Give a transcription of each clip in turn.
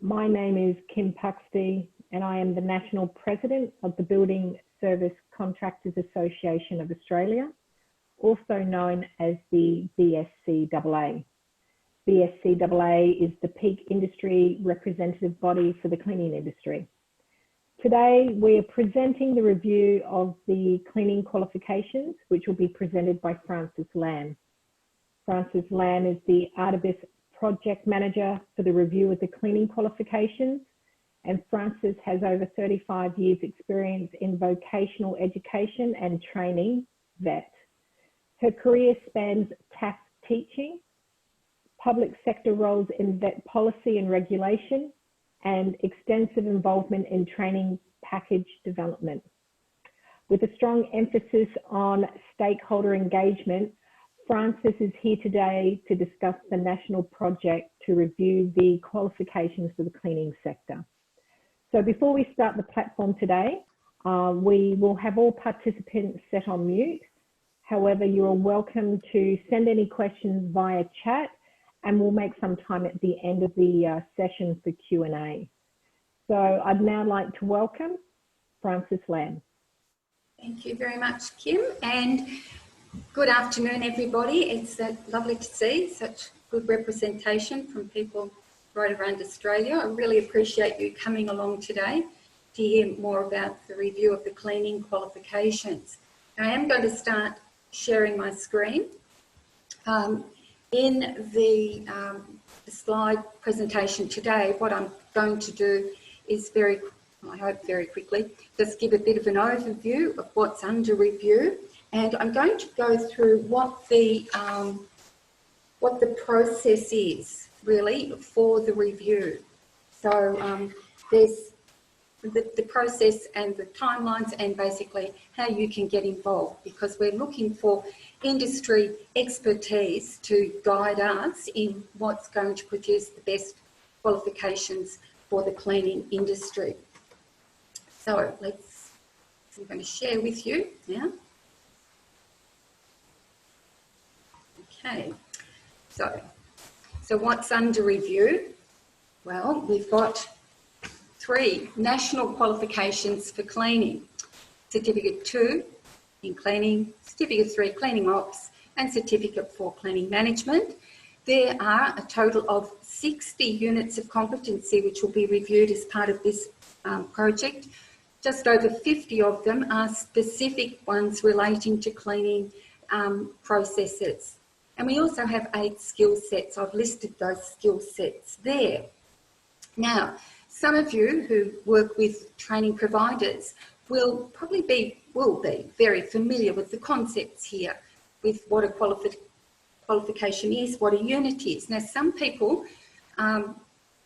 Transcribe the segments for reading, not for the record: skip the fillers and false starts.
My name is Kim Puxty and I am the National President of the Building Service Contractors Association of Australia, also known as the BSCAA. BSCAA is the peak industry representative body for the cleaning industry. Today, we are presenting the review of the cleaning qualifications, which will be presented by Francis Lamb. Francis Lamb is the Artibus Project Manager for the review of the cleaning qualifications, and Francis has over 35 years experience in vocational education and training, VET. Her career spans TAFE teaching, public sector roles in VET policy and regulation, and extensive involvement in training package development. With a strong emphasis on stakeholder engagement, Francis is here today to discuss the national project to review the qualifications for the cleaning sector. So before we start the platform today, we will have all participants set on mute. However, you are welcome to send any questions via chat, and we'll make some time at the end of the session for Q&A. So I'd now like to welcome Francis Lamb. Thank you very much, Kim, and good afternoon, everybody. It's lovely to see such good representation from people right around Australia. I really appreciate you coming along today to hear more about the review of the cleaning qualifications. I am going to start sharing my screen. In the slide presentation today, what I'm going to do is I hope very quickly, just give a bit of an overview of what's under review. And I'm going to go through what the process is really for the review. So there's the process and the timelines and basically how you can get involved, because we're looking for industry expertise to guide us in what's going to produce the best qualifications for the cleaning industry. So I'm going to share with you now. Okay, so what's under review? Well, we've got 3 national qualifications for cleaning: Certificate 2 in cleaning, Certificate 3 cleaning ops, and Certificate 4 cleaning management. There are a total of 60 units of competency which will be reviewed as part of this project. Just over 50 of them are specific ones relating to cleaning processes. And we also have 8 skill sets. I've listed those skill sets there. Now, some of you who work with training providers will be very familiar with the concepts here, with what a qualification is, what a unit is. Now, some people are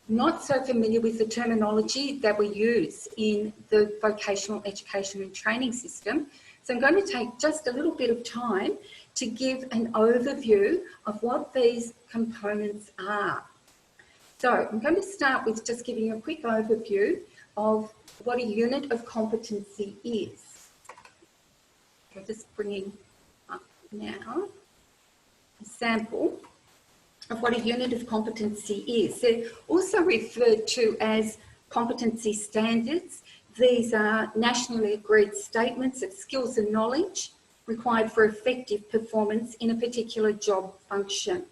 not so familiar with the terminology that we use in the vocational education and training system. So I'm going to take just a little bit of time to give an overview of what these components are. So I'm going to start with just giving you a quick overview of what a unit of competency is. I'm just bringing up now a sample of what a unit of competency is. They're also referred to as competency standards. These are nationally agreed statements of skills and knowledge required for effective performance in a particular job function.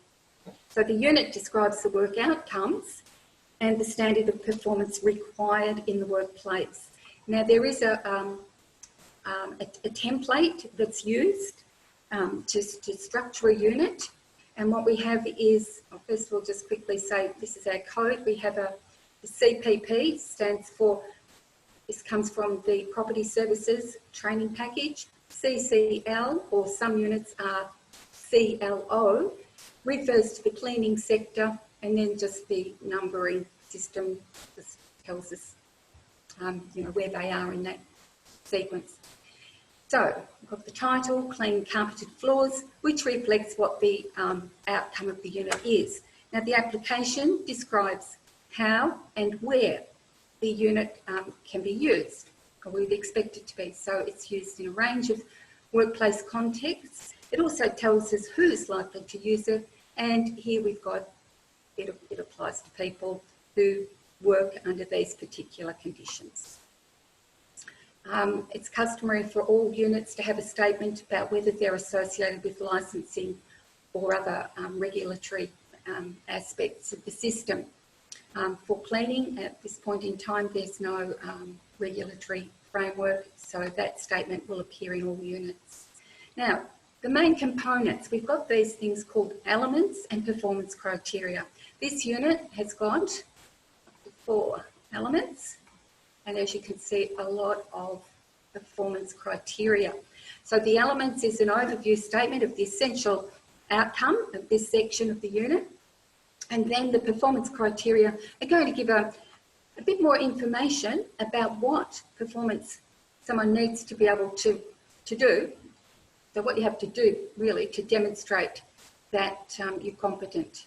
So the unit describes the work outcomes and the standard of performance required in the workplace. Now, there is a template that's used to structure a unit. And what we have is, first of all, just quickly say, this is our code. We have the CPP, stands for, this comes from the Property Services Training Package. CCL, or some units are CLO, refers to the cleaning sector, and then just the numbering system just tells us where they are in that sequence. So we've got the title, Clean Carpeted Floors, which reflects what the outcome of the unit is. Now, the application describes how and where the unit can be used, or we'd expect it to be. So it's used in a range of workplace contexts. It also tells us who's likely to use it, and here we've got it applies to people who work under these particular conditions. It's customary for all units to have a statement about whether they're associated with licensing or other regulatory aspects of the system. For cleaning, at this point in time, there's no regulatory framework, so that statement will appear in all units. Now, the main components, we've got these things called elements and performance criteria. This unit has got 4 elements, and as you can see, a lot of performance criteria. So the elements is an overview statement of the essential outcome of this section of the unit, and then the performance criteria are going to give a bit more information about what performance someone needs to be able to do. So what you have to do really to demonstrate that you're competent.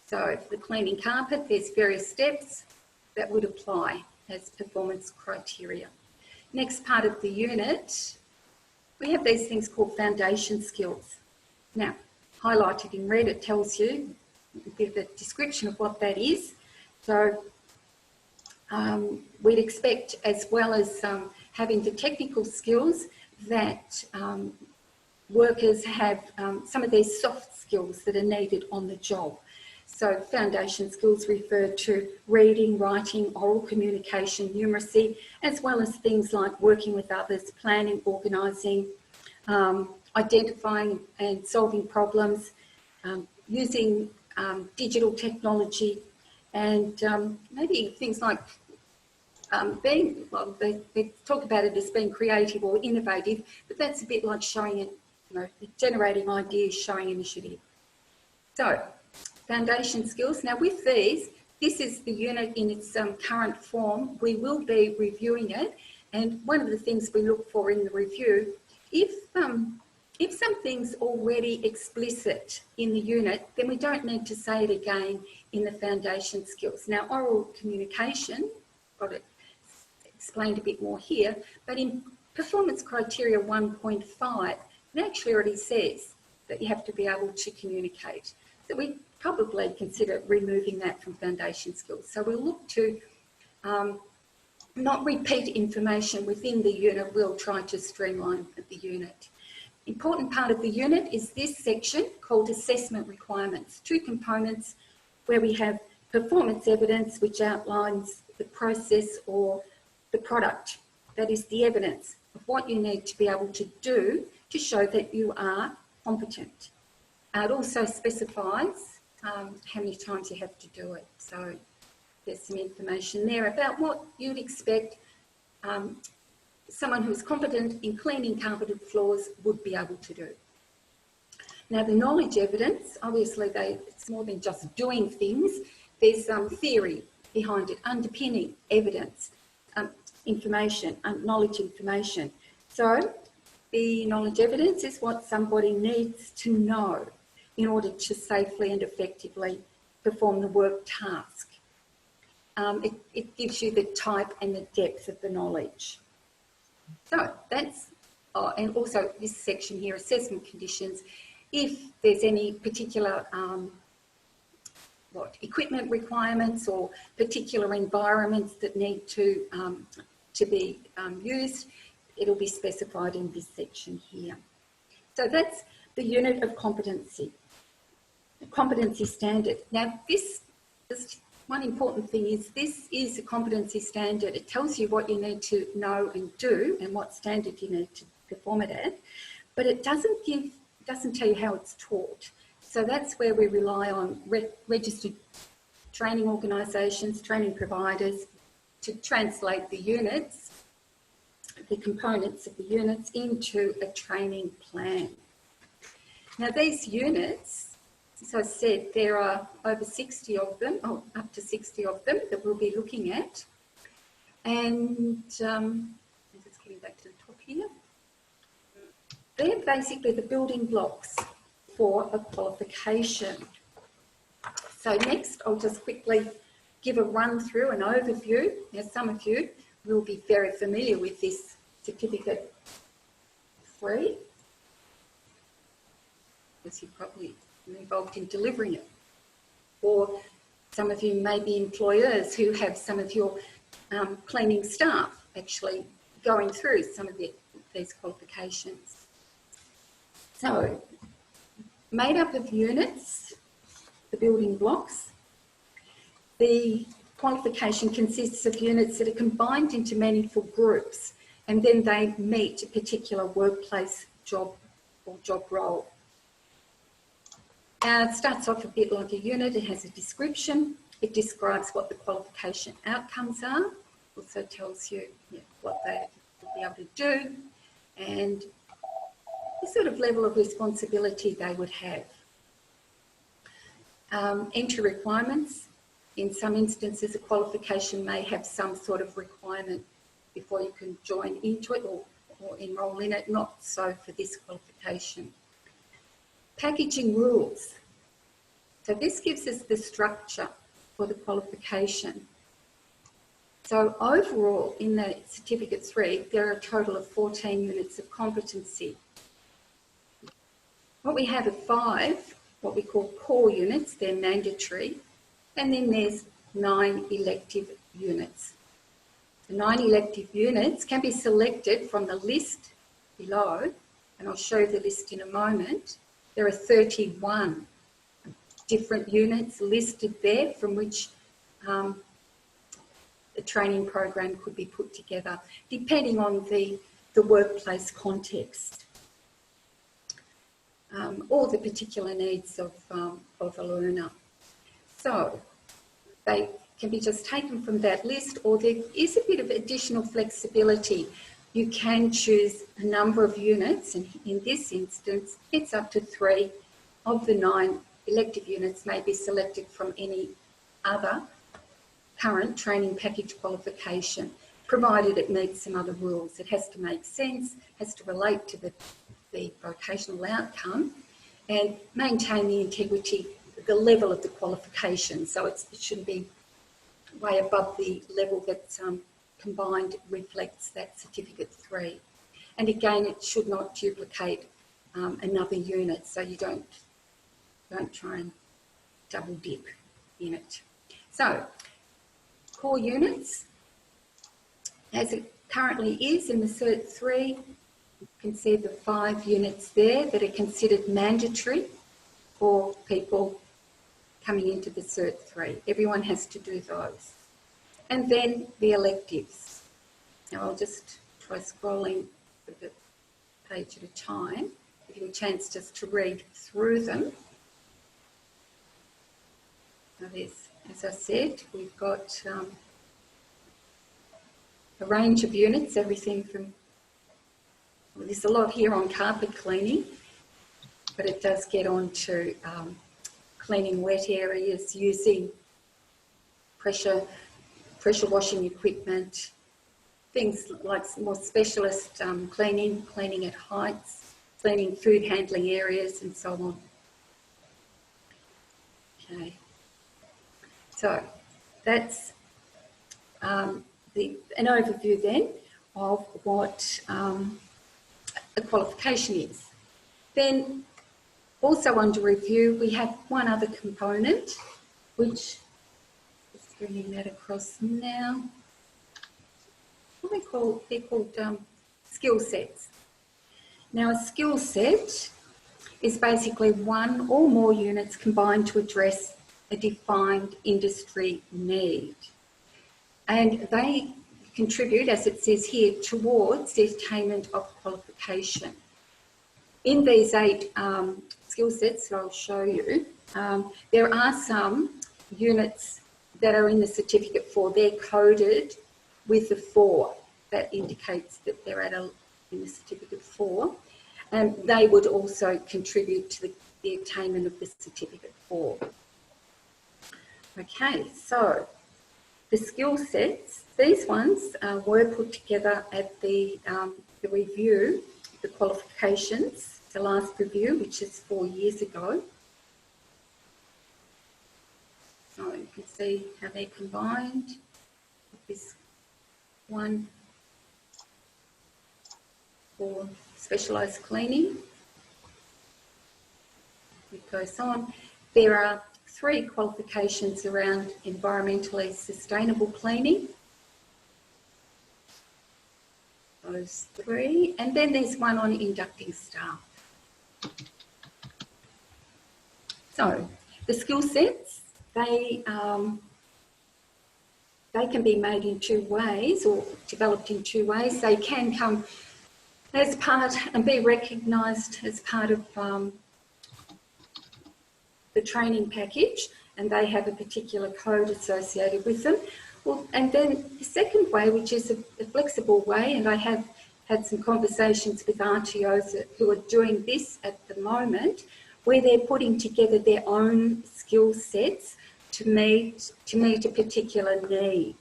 So for the cleaning carpet, there's various steps that would apply as performance criteria. Next part of the unit, we have these things called foundation skills. Now, highlighted in red, it tells you a bit of a description of what that is. So we'd expect, as well as having the technical skills, that workers have some of these soft skills that are needed on the job. So foundation skills refer to reading, writing, oral communication, numeracy, as well as things like working with others, planning, organising, identifying and solving problems, using digital technology, and maybe things like they talk about it as being creative or innovative, but that's a bit like showing it, generating ideas, showing initiative. So, foundation skills. Now with these, this is the unit in its current form. We will be reviewing it, and one of the things we look for in the review, if something's already explicit in the unit, then we don't need to say it again in the foundation skills. Now oral communication, got it explained a bit more here, but in performance criteria 1.5, it actually already says that you have to be able to communicate. So we probably consider removing that from foundation skills. So we'll look to not repeat information within the unit. We'll try to streamline the unit. Important part of the unit is this section called assessment requirements. 2 components where we have performance evidence, which outlines the process or the product. That is the evidence of what you need to be able to do to show that you are competent. It also specifies how many times you have to do it. So there's some information there about what you'd expect someone who's competent in cleaning carpeted floors would be able to do. Now the knowledge evidence, obviously it's more than just doing things. There's some theory behind it, underpinning evidence, information, knowledge information. So the knowledge evidence is what somebody needs to know in order to safely and effectively perform the work task. It gives you the type and the depth of the knowledge. So that's, and also this section here, assessment conditions, if there's any particular equipment requirements or particular environments that need to be used, it'll be specified in this section here. So that's the unit of competency, the competency standard. Now this, just one important thing is this is a competency standard. It tells you what you need to know and do and what standard you need to perform it at, but it doesn't tell you how it's taught. So that's where we rely on registered training organisations, training providers, to translate the units, the components of the units into a training plan. Now these units, as I said, there are over 60 of them, up to 60 of them that we'll be looking at. And just getting back to the top here. They're basically the building blocks for a qualification. So next, I'll just quickly give a run through, an overview. Now some of you will be very familiar with this certificate 3, because you're probably involved in delivering it. Or Some of you may be employers who have some of your cleaning staff actually going through some of these qualifications. So, made up of units, the building blocks. The qualification consists of units that are combined into meaningful groups, and then they meet a particular workplace job or job role. It starts off a bit like a unit. It has a description. It describes what the qualification outcomes are. Also tells you what they will be able to do and the sort of level of responsibility they would have. Entry requirements. In some instances, a qualification may have some sort of requirement before you can join into it or enrol in it. Not so for this qualification. Packaging rules. So this gives us the structure for the qualification. So overall, in the Certificate 3, there are a total of 14 units of competency. What we have are 5, what we call core units, they're mandatory, and then there's 9 elective units. The 9 elective units can be selected from the list below, and I'll show the list in a moment. There are 31 different units listed there from which the training program could be put together, depending on the workplace context or the particular needs of a learner. So they can be just taken from that list, or there is a bit of additional flexibility. You can choose a number of units, and in this instance, it's up to 3 of the 9 elective units may be selected from any other current training package qualification, provided it meets some other rules. It has to make sense, has to relate to the vocational outcome, and maintain the integrity, the level of the qualification. So it shouldn't be way above the level that combined reflects that Certificate 3. And again, it should not duplicate another unit, so you don't try and double dip in it. So, core units, as it currently is in the Cert 3, you can see the 5 units there that are considered mandatory for people coming into the Cert 3. Everyone has to do those. And then the electives. Now I'll just try scrolling the page at a time, give you a chance just to read through them. Now there's, as I said, we've got a range of units, everything from, well, there's a lot here on carpet cleaning, but it does get on to cleaning wet areas, using pressure washing equipment, things like more specialist cleaning at heights, cleaning food handling areas and so on. Okay, so that's an overview then of what a qualification is. Then also under review we have one other component, which is bringing that across now. They're called skill sets. Now a skill set is basically one or more units combined to address a defined industry need. And they contribute, as it says here, towards the attainment of qualification. In these 8 skill sets that I'll show you, there are some units that are in the Certificate 4. They're coded with the 4. That indicates that they're in the Certificate 4. And they would also contribute to the attainment of the Certificate 4. Okay, so the skill sets, these ones were put together at the review, the qualifications, the last review, which is 4 years ago. So you can see how they're combined. This one for specialised cleaning. It goes on. There are 3 qualifications around environmentally sustainable cleaning. Those 3. And then there's one on inducting staff. So the skill sets, they can be made in 2 ways or developed in 2 ways. They can come as part and be recognised as part of the training package, and they have a particular code associated with them. Well, and then the second way, which is a flexible way, and I have had some conversations with RTOs who are doing this at the moment, where they're putting together their own skill sets to meet a particular need.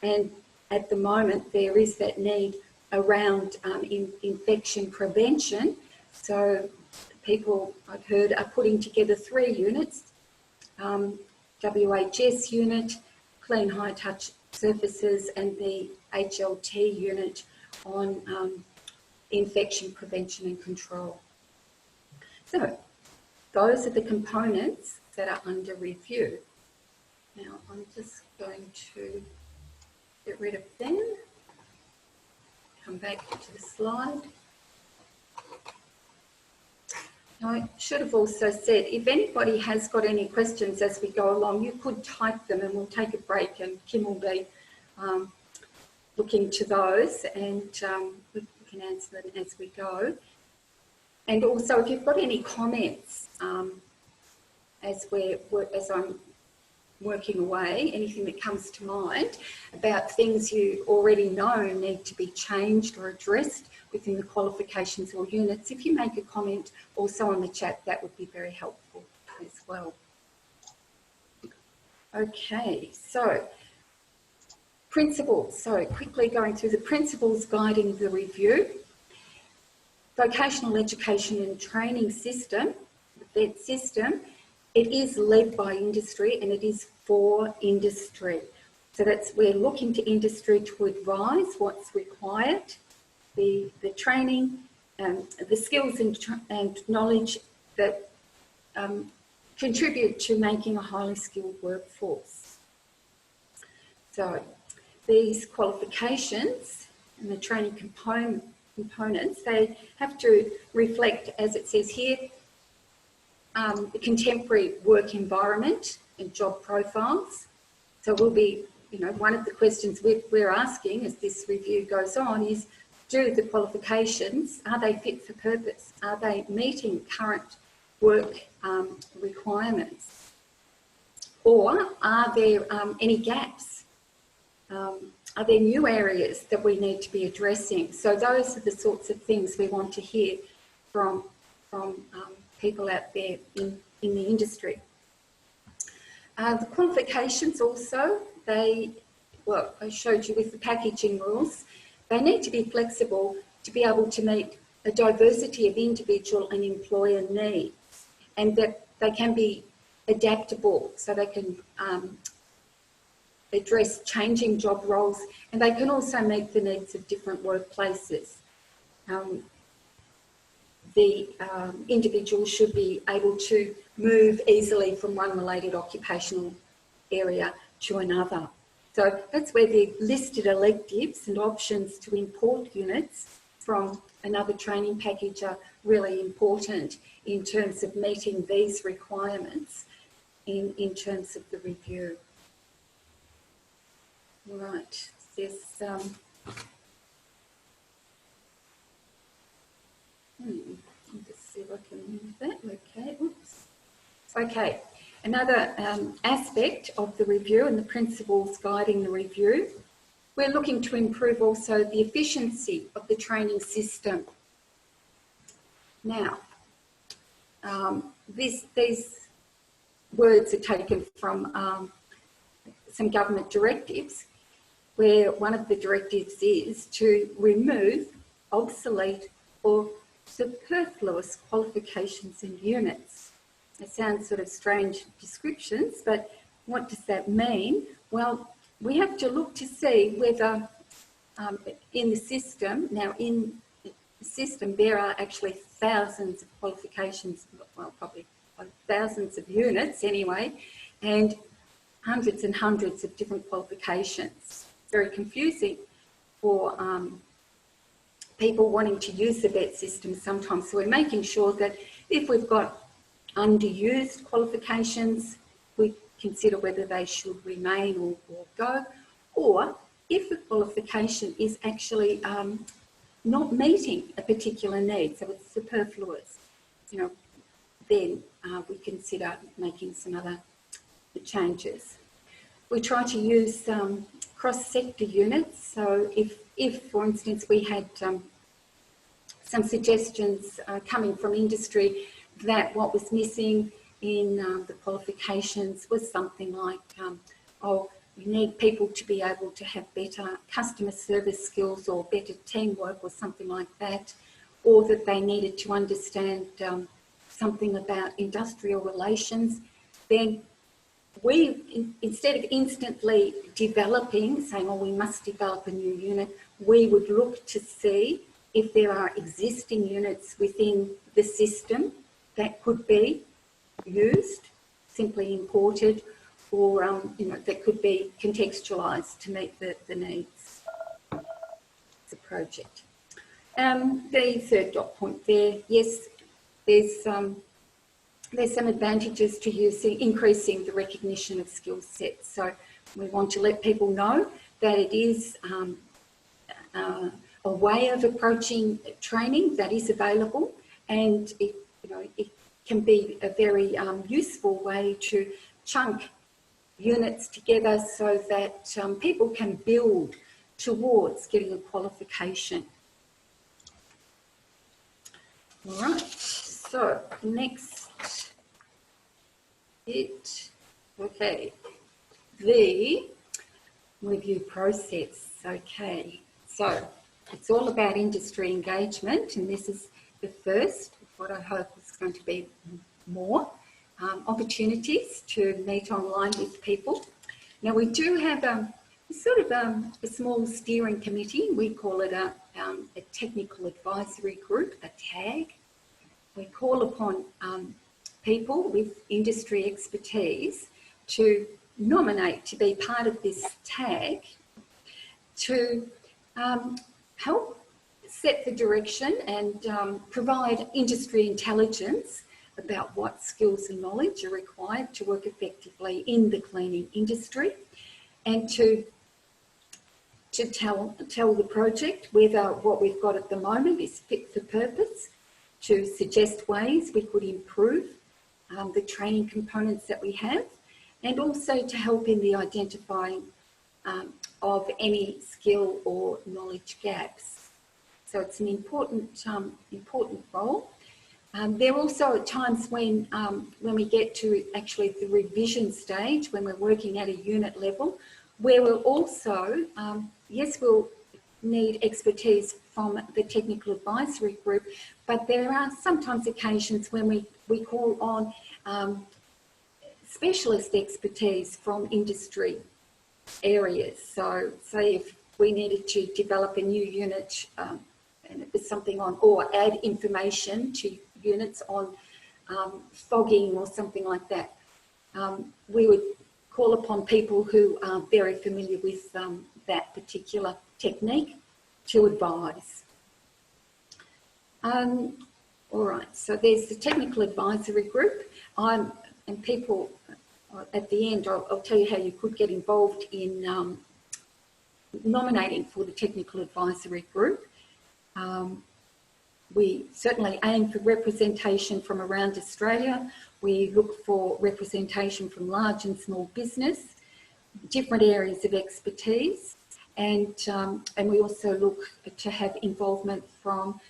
And at the moment, there is that need around infection prevention. So people, I've heard, are putting together 3 units, WHS unit, clean high touch surfaces, and the HLT unit on infection prevention and control. So those are the components that are under review. Now I'm just going to get rid of them, come back to the slide. I should have also said, if anybody has got any questions as we go along, you could type them and we'll take a break and Kim will be looking to those, and we can answer them as we go. And also, if you've got any comments as I'm working away, anything that comes to mind about things you already know need to be changed or addressed within the qualifications or units, if you make a comment also on the chat, that would be very helpful as well. Okay, so principles. So quickly going through the principles guiding the review. Vocational education and training system, the VET system, it is led by industry and it is for industry. So that's, we're looking to industry to advise what's required, the training, the skills and knowledge that contribute to making a highly skilled workforce. So these qualifications and the training components, they have to reflect, as it says here, the contemporary work environment and job profiles. So we'll be, one of the questions we're asking as this review goes on is, do the qualifications, are they fit for purpose? Are they meeting current work requirements? Or are there any gaps? Are there new areas that we need to be addressing? So those are the sorts of things we want to hear from people out there in the industry. The qualifications also, I showed you with the packaging rules, they need to be flexible to be able to meet a diversity of individual and employer needs, and that they can be adaptable, so they can address changing job roles, and they can also meet the needs of different workplaces. The individual should be able to move easily from one related occupational area to another. So that's where the listed electives and options to import units from another training package are really important in terms of meeting these requirements in terms of the review. Right, there's I'll just see if I can move that. Okay, oops. Okay, another aspect of the review and the principles guiding the review, we're looking to improve also the efficiency of the training system. Now, these words are taken from some government directives, where one of the directives is to remove obsolete or superfluous qualifications and units. It sounds sort of strange descriptions, but what does that mean? Well, we have to look to see whether in the system, now in the system there are actually thousands of qualifications, well probably thousands of units anyway, and hundreds and hundreds of different qualifications. Very confusing for people wanting to use the VET system sometimes. So we're making sure that if we've got underused qualifications, we consider whether they should remain or go, or if a qualification is actually not meeting a particular need, so it's superfluous, then we consider making some other changes. We try to use cross-sector units. So if, for instance, we had some suggestions coming from industry that what was missing in the qualifications was something like, we need people to be able to have better customer service skills or better teamwork or something like that, or that they needed to understand something about industrial relations, then we, instead of instantly developing, saying, we must develop a new unit, we would look to see if there are existing units within the system that could be used, simply imported, or that could be contextualised to meet the needs of the project. The third dot point there, yes, there's some advantages to increasing the recognition of skill sets. So we want to let people know that it is a way of approaching training that is available, and it can be a very useful way to chunk units together so that people can build towards getting a qualification. All right, so next okay, the review process. Okay, so it's all about industry engagement, and this is the first of what I hope is going to be more opportunities to meet online with people. Now we do have a small steering committee. We call it a technical advisory group, a TAG. We call upon people with industry expertise to nominate to be part of this TAG to help set the direction and provide industry intelligence about what skills and knowledge are required to work effectively in the cleaning industry, and to tell the project whether what we've got at the moment is fit for purpose, to suggest ways we could improve the training components that we have, and also to help in the identifying of any skill or knowledge gaps. So it's an important role. There are also times when we get to actually the revision stage, when we're working at a unit level, where we'll also, yes, we'll need expertise from the technical advisory group, but there are sometimes occasions when we call on specialist expertise from industry areas. So say if we needed to develop a new unit and it was something on, or add information to units on fogging or something like that, we would call upon people who are very familiar with that particular technique to advise. All right, so there's the technical advisory group. And people, at the end, I'll tell you how you could get involved in nominating for the technical advisory group. We certainly aim for representation from around Australia. We look for representation from large and small business, different areas of expertise, and we also look to have involvement from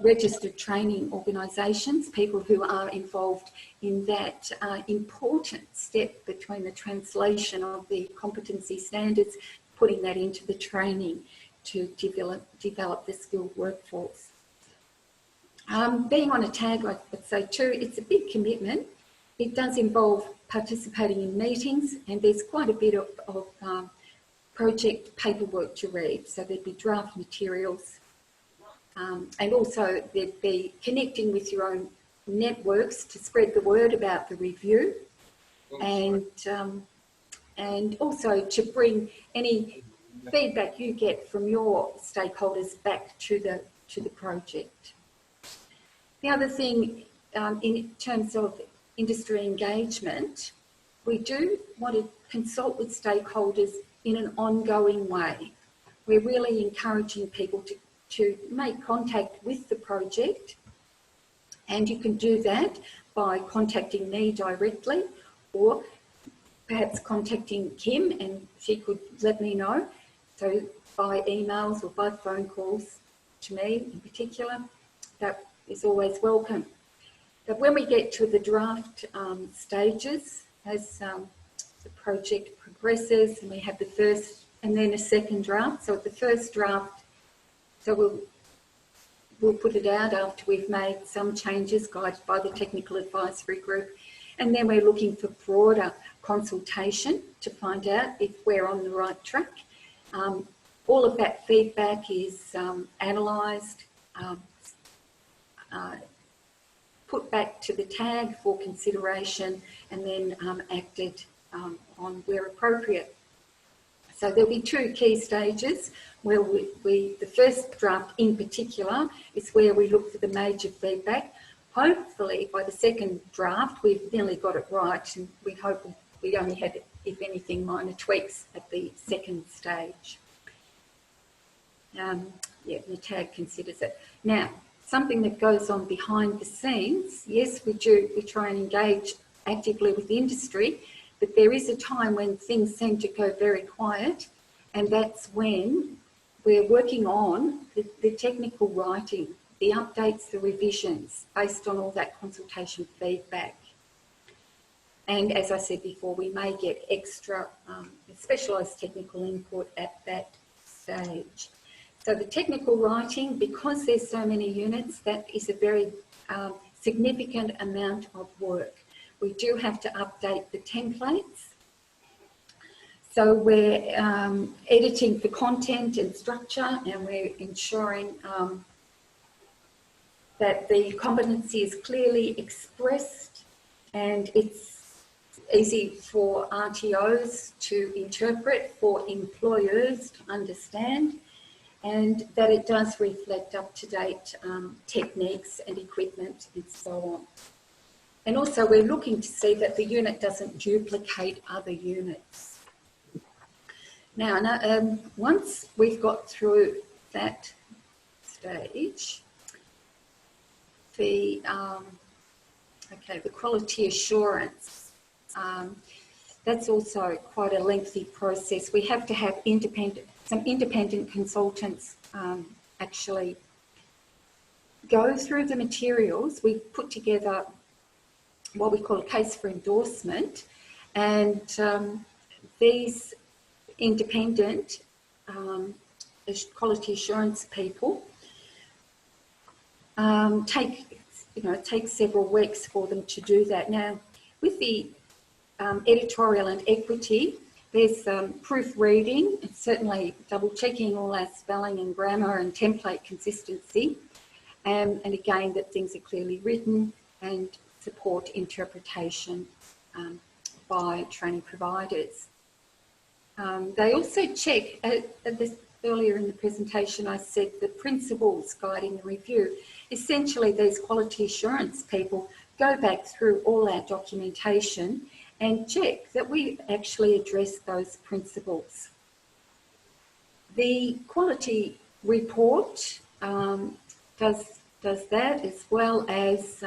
registered training organisations, people who are involved in that important step between the translation of the competency standards, putting that into the training to develop the skilled workforce. Being on a tag, I would say too, it's a big commitment. It does involve participating in meetings, and there's quite a bit of project paperwork to read. So there'd be draft materials, and also there'd be connecting with your own networks to spread the word about the review. and also to bring any feedback you get from your stakeholders back to the project. The other thing, in terms of industry engagement, we do want to consult with stakeholders in an ongoing way. We're really encouraging people to make contact with the project, and you can do that by contacting me directly, or perhaps contacting Kim and she could let me know. So by emails or by phone calls to me in particular, that is always welcome. But when we get to the draft stages, as the project progresses, and we have the first and then a second draft. So at the first draft, so we'll put it out after we've made some changes guided by the technical advisory group. And then we're looking for broader consultation to find out if we're on the right track. All of that feedback is analysed, put back to the TAG for consideration, and then acted on where appropriate. So there'll be two key stages where the first draft in particular is where we look for the major feedback. Hopefully by the second draft we've nearly got it right, and we hope we only had, if anything, minor tweaks at the second stage. Yeah, the TAG considers it. Now, something that goes on behind the scenes, yes, we try and engage actively with the industry, but there is a time when things seem to go very quiet, and that's when we're working on the technical writing, the updates, the revisions, based on all that consultation feedback. And as I said before, we may get extra specialised technical input at that stage. So the technical writing, because there's so many units, that is a very significant amount of work. We do have to update the templates. So we're editing the content and structure, and we're ensuring that the competency is clearly expressed and it's easy for RTOs to interpret, for employers to understand, and that it does reflect up-to-date techniques and equipment and so on. And also we're looking to see that the unit doesn't duplicate other units. Now, once we've got through that stage, the quality assurance, that's also quite a lengthy process. We have to have some independent consultants actually go through the materials. We put together what we call a case for endorsement, and these independent quality assurance people take several weeks for them to do that. Now, with the editorial and equity, there's proofreading, and certainly double checking all our spelling and grammar and template consistency, and again that things are clearly written, and support interpretation by training providers. They also check, earlier in the presentation I said the principles guiding the review. Essentially these quality assurance people go back through all our documentation and check that we actually address those principles. The quality report does that, as well as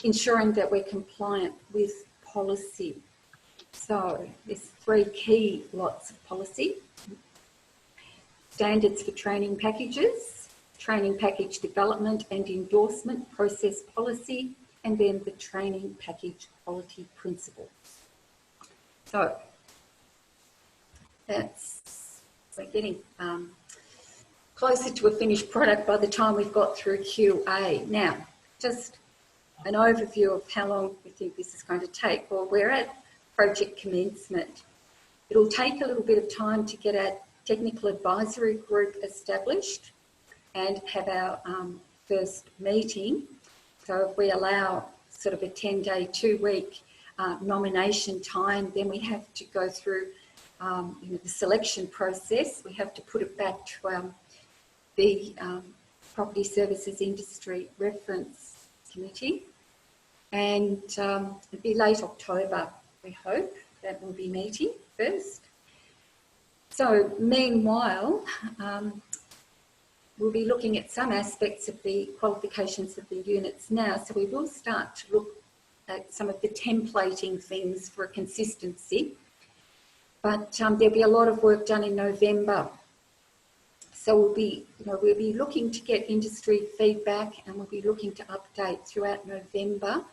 ensuring that we're compliant with policy. So there's three key lots of policy: standards for training packages, training package development and endorsement process policy, and then the training package quality principles. So we're getting closer to a finished product by the time we've got through QA. Now, just an overview of how long we think this is going to take. Well, we're at project commencement. It'll take a little bit of time to get our technical advisory group established and have our first meeting. So if we allow sort of a 10-day, 2-week nomination time. Then we have to go through the selection process. We have to put it back to the Property Services Industry Reference Committee. And it'll be late October, we hope, that we'll be meeting first. So meanwhile, we'll be looking at some aspects of the qualifications of the units now. So we will start to look at some of the templating things for consistency. But there'll be a lot of work done in November. So we'll be looking to get industry feedback, and we'll be looking to update throughout November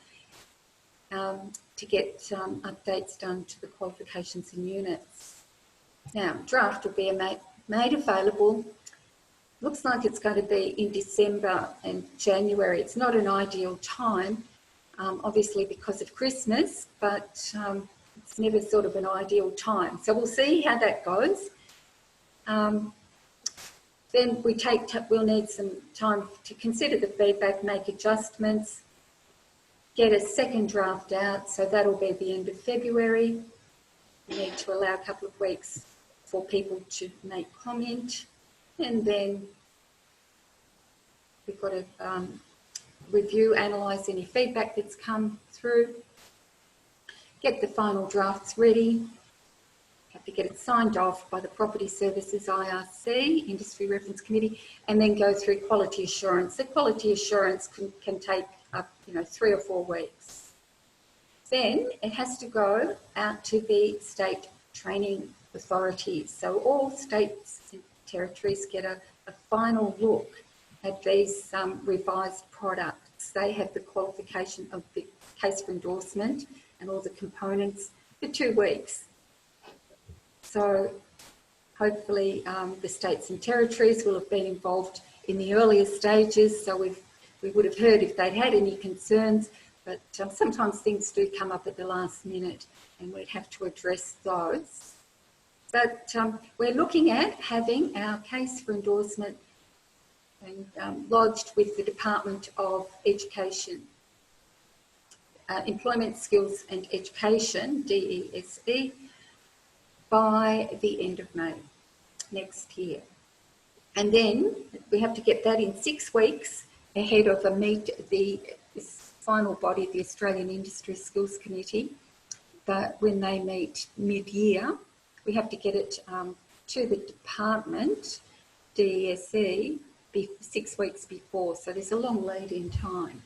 to get updates done to the qualifications and units. Now, draft will be made available. Looks like it's going to be in December and January. It's not an ideal time, obviously because of Christmas, but it's never sort of an ideal time. So we'll see how that goes. Then we'll need some time to consider the feedback, make adjustments, get a second draft out. So that'll be the end of February. We need to allow a couple of weeks for people to make comment. And then we've got to review, analyse any feedback that's come through, get the final drafts ready, have to get it signed off by the Property Services IRC, Industry Reference Committee, and then go through quality assurance. The quality assurance can take up 3 or 4 weeks. Then it has to go out to the state training authorities. So all states and territories get a final look at these revised products. They have the qualification of the case for endorsement and all the components for 2 weeks. So hopefully the states and territories will have been involved in the earlier stages. So we would have heard if they'd had any concerns, but sometimes things do come up at the last minute and we'd have to address those. But we're looking at having our case for endorsement and lodged with the Department of Education, Employment Skills and Education, DESE, by the end of May next year. And then we have to get that in 6 weeks ahead of this final body, the Australian Industry Skills Committee. But when they meet mid-year, we have to get it to the department, DESE, 6 weeks before. So there's a long lead in time.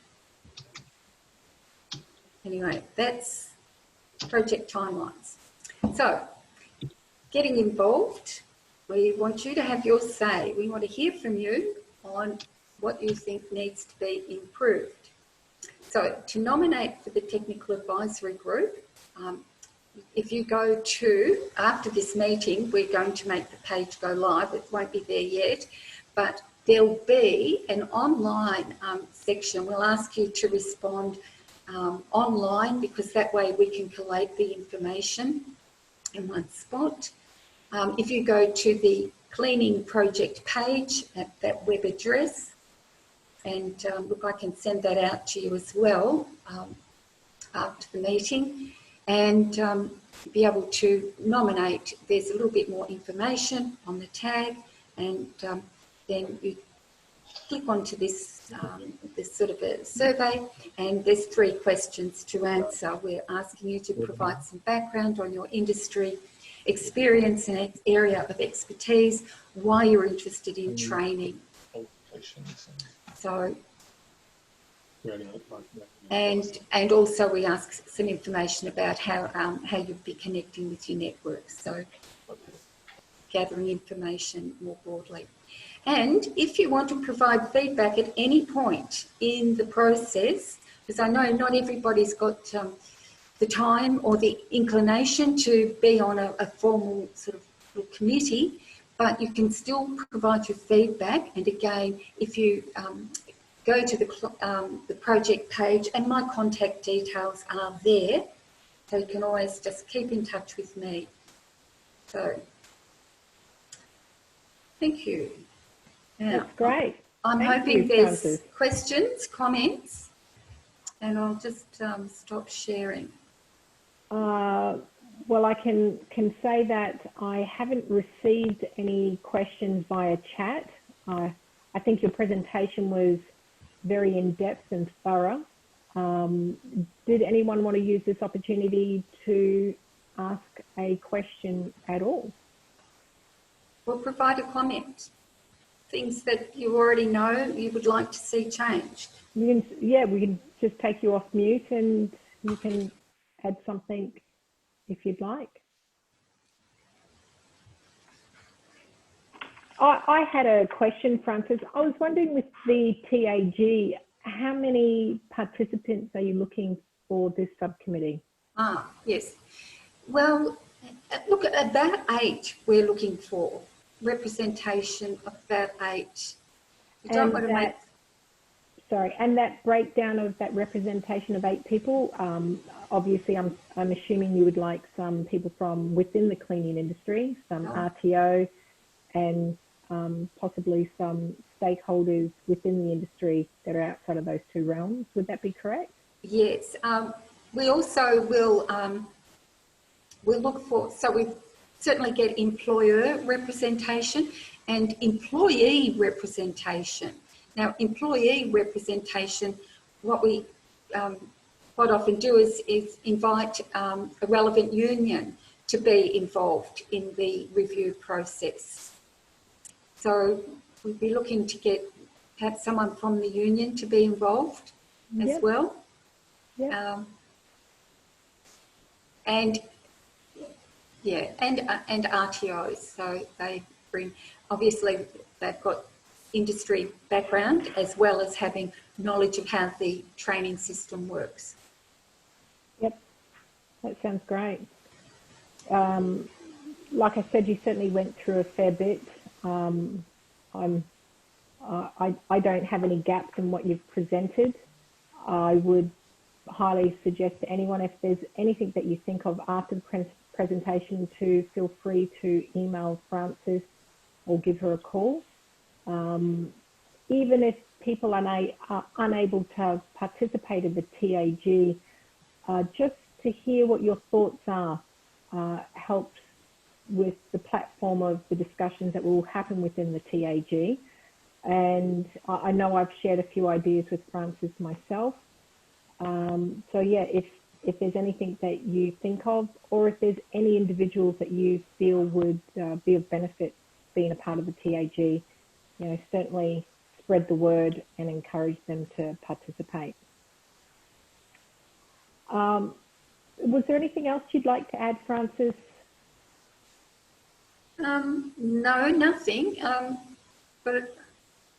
Anyway, that's project timelines. So getting involved, we want you to have your say. We want to hear from you on what you think needs to be improved. So to nominate for the Technical Advisory Group, if you go to, after this meeting, we're going to make the page go live. It won't be there yet, but there'll be an online section. We'll ask you to respond online because that way we can collate the information in one spot. If you go to the cleaning project page at that web address, and look, I can send that out to you as well after the meeting, and be able to nominate. There's a little bit more information on the tag, and then you click onto this sort of a survey, and there's 3 questions to answer. We're asking you to provide some background on your industry experience and area of expertise, why you're interested in training. So, and also we ask some information about how you'd be connecting with your network. So gathering information more broadly. And if you want to provide feedback at any point in the process, because I know not everybody's got the time or the inclination to be on a formal sort of committee, but you can still provide your feedback. And again, if you go to the project page, and my contact details are there, so you can always just keep in touch with me. So, thank you. Now, that's great. I'm hoping there's questions, comments, and I'll just stop sharing. Well, I can say that I haven't received any questions via chat. I think your presentation was very in-depth and thorough. Did anyone want to use this opportunity to ask a question at all? Or provide a comment. Things that you already know you would like to see changed. Yeah, we can just take you off mute and you can add something if you'd like. I had a question, Francis. I was wondering with the TAG, how many participants are you looking for this subcommittee? Yes. Well, look, about 8 we're looking for. Representation of about 8. You don't want to make... Sorry, and that breakdown of that representation of 8 people, obviously I'm assuming you would like some people from within the cleaning industry, some RTO, and possibly some stakeholders within the industry that are outside of those 2 realms. Would that be correct? Yes. We also will we'll look for, so we certainly get employer representation and employee representation. Now, employee representation, what we quite often do is invite a relevant union to be involved in the review process. So we'd be looking to get perhaps someone from the union to be involved as well. Yeah. And RTOs. So they bring, obviously they've got industry background as well as having knowledge of how the training system works. Yep, that sounds great. Like I said, you certainly went through a fair bit. I don't have any gaps in what you've presented. I would highly suggest to anyone, if there's anything that you think of after the presentation, to feel free to email Frances or give her a call. Even if people are unable to participate in the TAG, just to hear what your thoughts are helps with the platform of the discussions that will happen within the TAG. And I know I've shared a few ideas with Frances myself. So yeah, if there's anything that you think of, or if there's any individuals that you feel would be of benefit being a part of the TAG, you know, certainly spread the word and encourage them to participate. Was there anything else you'd like to add, Frances? No, nothing.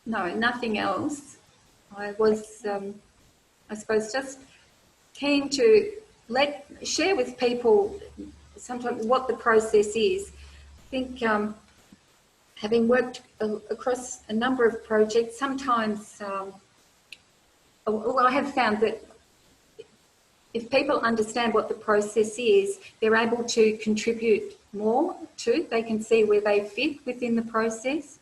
No, nothing else. I was, I suppose, just keen to share with people sometimes what the process is. I think having worked across a number of projects, sometimes, well, I have found that if people understand what the process is, they're able to contribute more too. They can see where they fit within the process.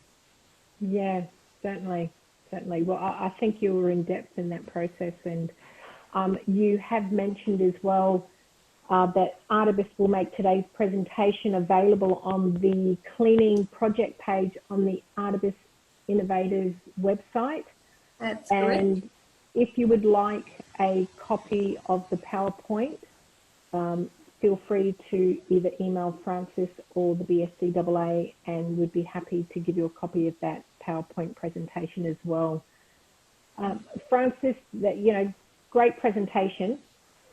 Yeah, certainly. Well, I think you were in depth in that process, and you have mentioned as well that Artibus will make today's presentation available on the cleaning project page on the Artibus Innovators website. That's and correct. If you would like a copy of the PowerPoint, feel free to either email Frances or the BSCAA, and we'd be happy to give you a copy of that PowerPoint presentation as well. Frances, great presentation.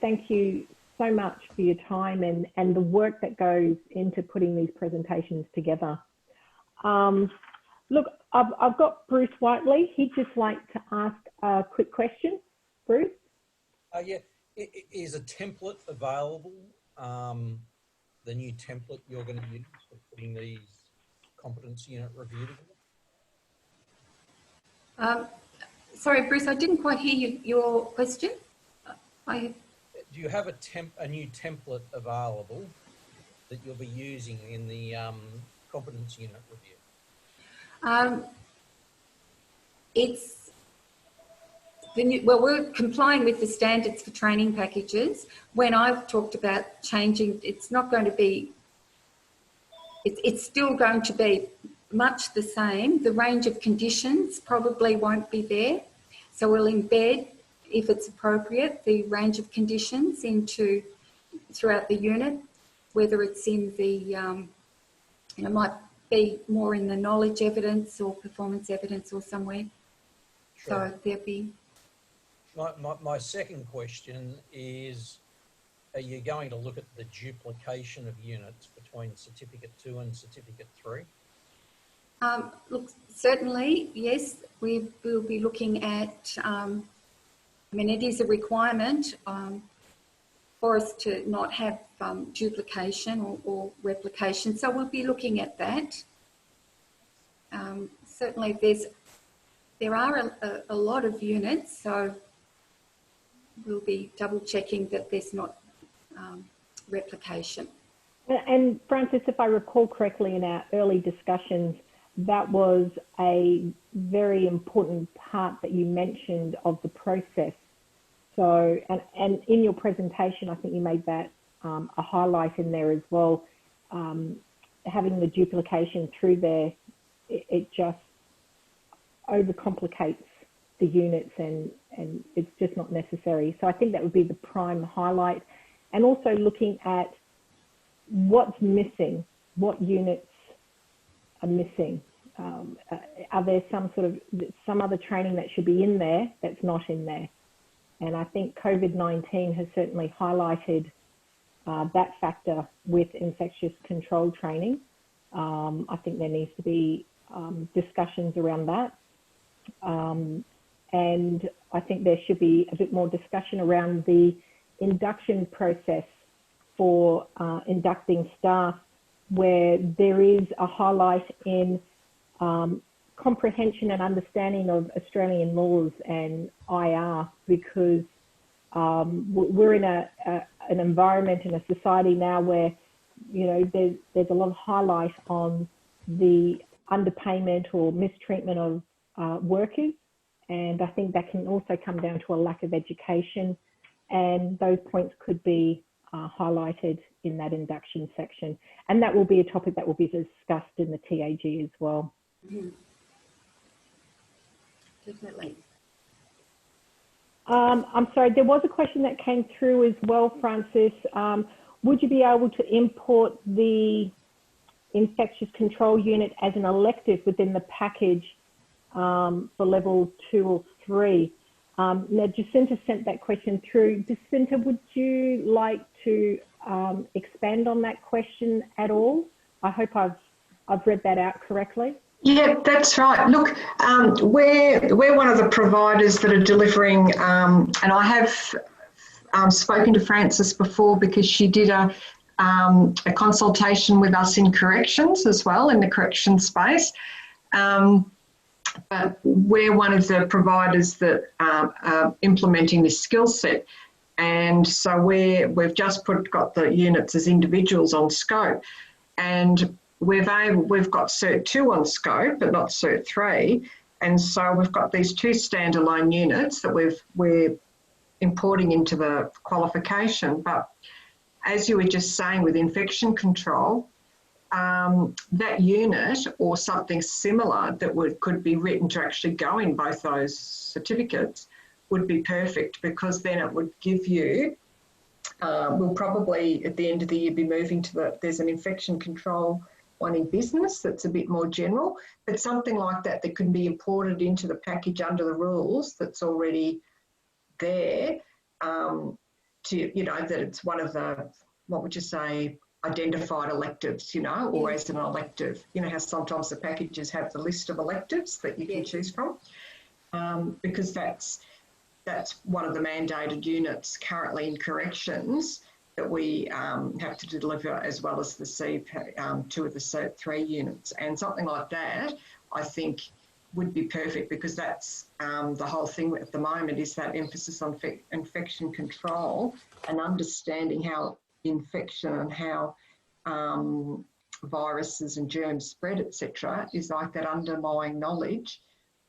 Thank you so much for your time and the work that goes into putting these presentations together. Look, I've got Bruce Whiteley. He'd just like to ask a quick question. Bruce? Yeah, is a template available, the new template you're going to use for putting these competence unit review together? Sorry, Bruce, I didn't quite hear your question. Do you have a new template available that you'll be using in the competence unit review? It's well, we're complying with the standards for training packages. When I've talked about changing, it's not going to be, it's still going to be much the same. The range of conditions probably won't be there. So we'll embed, if it's appropriate, the range of conditions throughout the unit, whether it's in the, might be more in the knowledge evidence or performance evidence or somewhere. Sure. So there'll be... My second question is, are you going to look at the duplication of units between Certificate 2 and Certificate 3? Look, certainly, yes, we will be looking at, it is a requirement for us to not have duplication or replication, so we'll be looking at that. Certainly, there are a lot of units, so we'll be double checking that there's not replication. And Francis, if I recall correctly in our early discussions, that was a very important part that you mentioned of the process. So, and in your presentation, I think you made that a highlight in there as well. Having the duplication through there, it just overcomplicates the units and it's just not necessary. So I think that would be the prime highlight. And also looking at what's missing, what units are missing. Are there some other training that should be in there that's not in there? And I think COVID-19 has certainly highlighted that factor with infectious control training. I think there needs to be discussions around that. And I think there should be a bit more discussion around the induction process for inducting staff, where there is a highlight in comprehension and understanding of Australian laws and IR, because we're in an environment and a society now where, you know, there's a lot of highlight on the underpayment or mistreatment of workers. And I think that can also come down to a lack of education, and those points could be highlighted in that induction section. And that will be a topic that will be discussed in the TAG as well. Mm-hmm. Definitely. I'm sorry, there was a question that came through as well, Francis. Would you be able to import the infectious control unit as an elective within the package for level 2 or 3? Now, Jacinta sent that question through. Jacinta, would you like to expand on that question at all? I hope I've read that out correctly. Yeah, that's right. Look, we're one of the providers that are delivering, and I have spoken to Frances before because she did a consultation with us in corrections as well, in the corrections space. But we're one of the providers that are implementing this skill set. And so we've just got the units as individuals on scope, and we've got Cert 2 on scope, but not Cert 3. And so we've got these 2 standalone units that we're importing into the qualification. But as you were just saying with infection control, that unit or something similar that could be written to actually go in both those certificates would be perfect, because then it would give you, we'll probably at the end of the year be moving to there's an infection control one in business that's a bit more general, but something like that can be imported into the package under the rules that's already there, to, you know, that it's one of the, what would you say, identified electives, you know, or as an elective. You know how sometimes the packages have the list of electives that you can choose from, because that's one of the mandated units currently in corrections that we have to deliver, as well as the two of the Cert 3 units. And something like that, I think, would be perfect, because that's the whole thing at the moment, is that emphasis on infection control and understanding how infection and how viruses and germs spread, etc., is like that underlying knowledge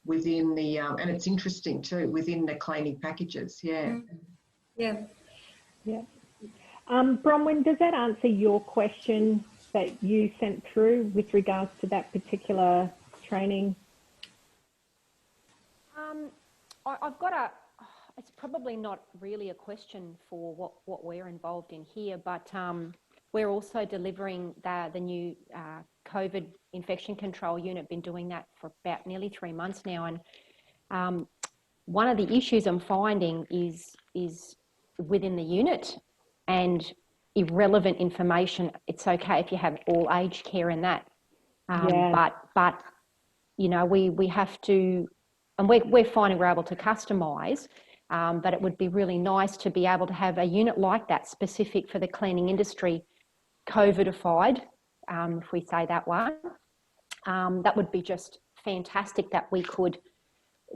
within the, and it's interesting too, within the cleaning packages, yeah. Yeah. Yeah. Bronwyn, does that answer your question that you sent through with regards to that particular training? I've got a, it's probably not really a question for what we're involved in here, but we're also delivering the new COVID infection control unit, been doing that for about nearly 3 months now. And one of the issues I'm finding is within the unit and irrelevant information. It's okay if you have all age care in that. But you know, we have to, and we're finding we're able to customise, but it would be really nice to be able to have a unit like that specific for the cleaning industry, COVIDified, if we say that one. That would be just fantastic that we could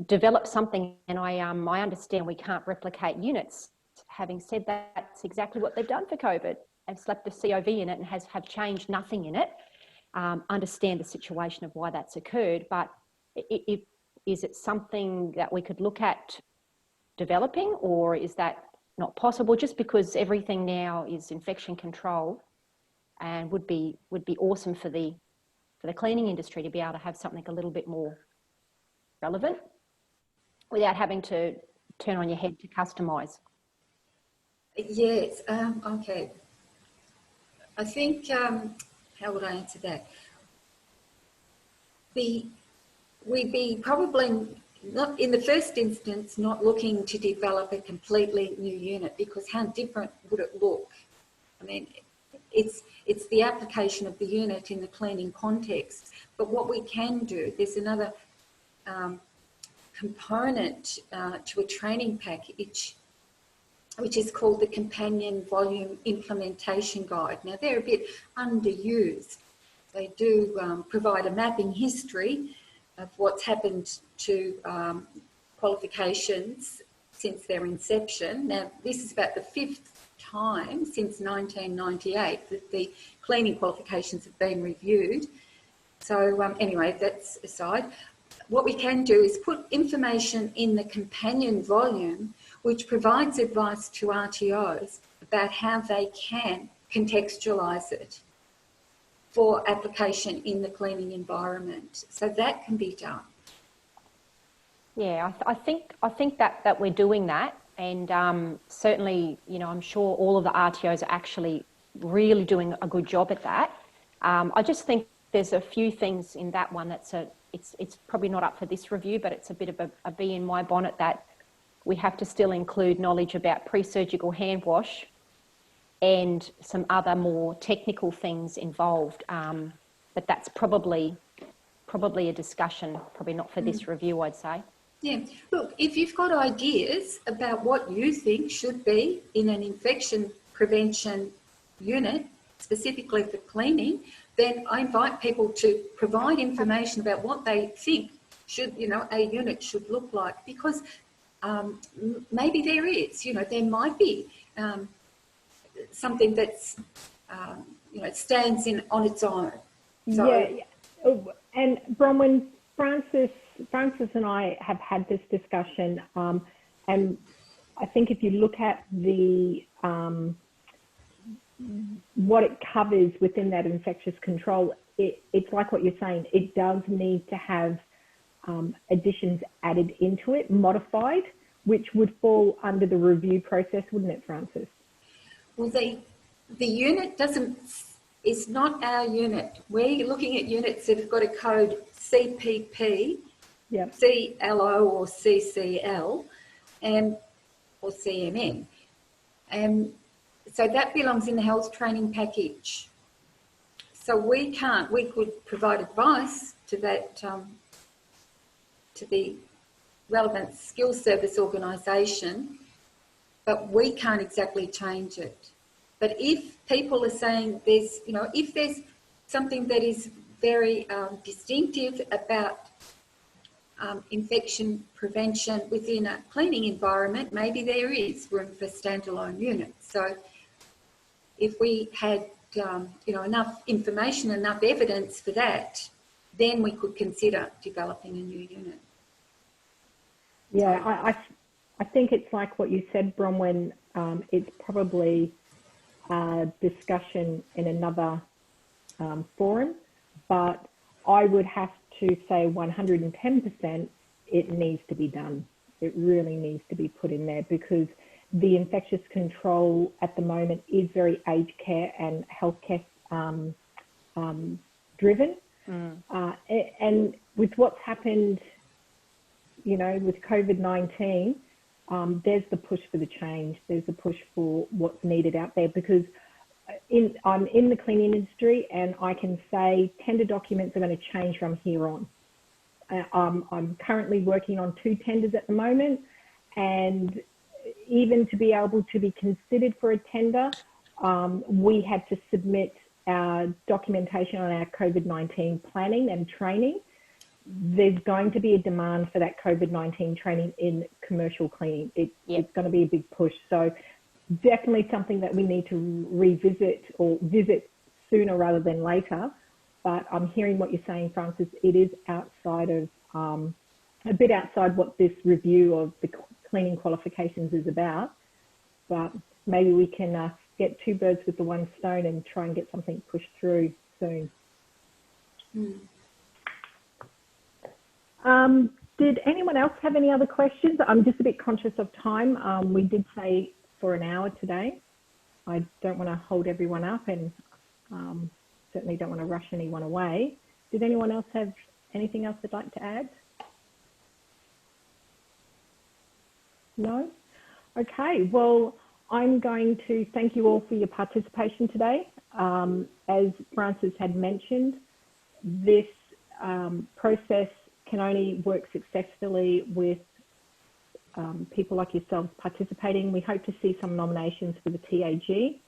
develop something. And I understand we can't replicate units. Having said that, that's exactly what they've done for COVID, and slapped the COV in it and have changed nothing in it. Understand the situation of why that's occurred, but is it something that we could look at developing, or is that not possible just because everything now is infection control, and would be awesome for the cleaning industry to be able to have something a little bit more relevant without having to turn on your head to customise? Yes, okay. I think, how would I answer that? We'd be probably not, in the first instance, not looking to develop a completely new unit, because how different would it look? I mean, it's the application of the unit in the cleaning context. But what we can do, there's another component to a training package, which is called the Companion Volume Implementation Guide. Now, they're a bit underused. They do provide a mapping history of what's happened to qualifications since their inception. Now, this is about the 5th time since 1998 that the cleaning qualifications have been reviewed. So anyway, that's aside. What we can do is put information in the companion volume which provides advice to RTOs about how they can contextualise it for application in the cleaning environment. So that can be done. Yeah, I think that we're doing that, and certainly, you know, I'm sure all of the RTOs are actually really doing a good job at that. I just think there's a few things in that one that's it's probably not up for this review, but it's a bit of a bee in my bonnet that we have to still include knowledge about pre-surgical hand wash and some other more technical things involved. But that's probably a discussion, probably not for this review, I'd say. Yeah, look, if you've got ideas about what you think should be in an infection prevention unit, specifically for cleaning, then I invite people to provide information about what they think should, you know, a unit should look like, because maybe there is, you know, there might be something that's, you know, stands on its own. So, yeah. Oh, and Bronwyn, Francis and I have had this discussion, and I think if you look at the what it covers within that infectious control, it's like what you're saying. It does need to have additions added into it, modified, which would fall under the review process, wouldn't it, Francis? well, the unit is not our unit. We're looking at units that have got a code CPP, Yep. CLO or CCL, or CMN. And so that belongs in the health training package. So we could provide advice to that, to the relevant skills service organisation, but we can't exactly change it. But if people are saying there's, you know, if there's something that is very distinctive about infection prevention within a cleaning environment, maybe there is room for standalone units. So if we had, you know, enough information, enough evidence for that, then we could consider developing a new unit. Yeah, I think it's like what you said, Bronwyn. It's probably a discussion in another forum, but I would have to say 110% it needs to be done. It really needs to be put in there, because the infectious control at the moment is very aged care and healthcare driven. And with what's happened, you know, with COVID-19, there's the push for the change. There's the push for what's needed out there, because I'm in the cleaning industry, and I can say tender documents are going to change from here on. I'm currently working on 2 tenders at the moment, and even to be able to be considered for a tender, we had to submit our documentation on our COVID-19 planning and training. There's going to be a demand for that COVID-19 training in commercial cleaning. It's going to be a big push. So definitely something that we need to revisit or visit sooner rather than later. But I'm hearing what you're saying, Francis. It is outside of, a bit outside what this review of the cleaning qualifications is about. But maybe we can get 2 birds with the 1 stone and try and get something pushed through soon. Did anyone else have any other questions? I'm just a bit conscious of time. We did say for an hour today. I don't want to hold everyone up, and certainly don't want to rush anyone away. Did anyone else have anything else they'd like to add? No? Okay, well, I'm going to thank you all for your participation today. As Francis had mentioned, this process can only work successfully with people like yourselves participating. We hope to see some nominations for the TAG,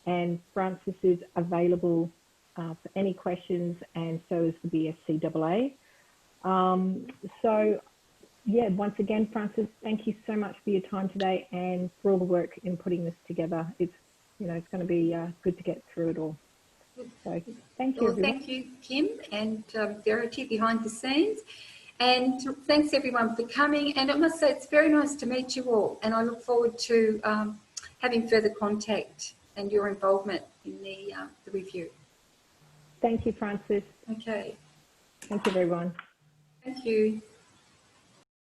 and Francis is available for any questions, and so is the BSCAA. So yeah, once again, Francis, thank you so much for your time today and for all the work in putting this together. It's, you know, it's going to be good to get through it all. So thank you, everyone. Thank you, Kim and Verity behind the scenes. And thanks everyone for coming. And I must say, it's very nice to meet you all. And I look forward to having further contact and your involvement in the review. Thank you, Francis. Okay. Thank you, everyone. Thank you.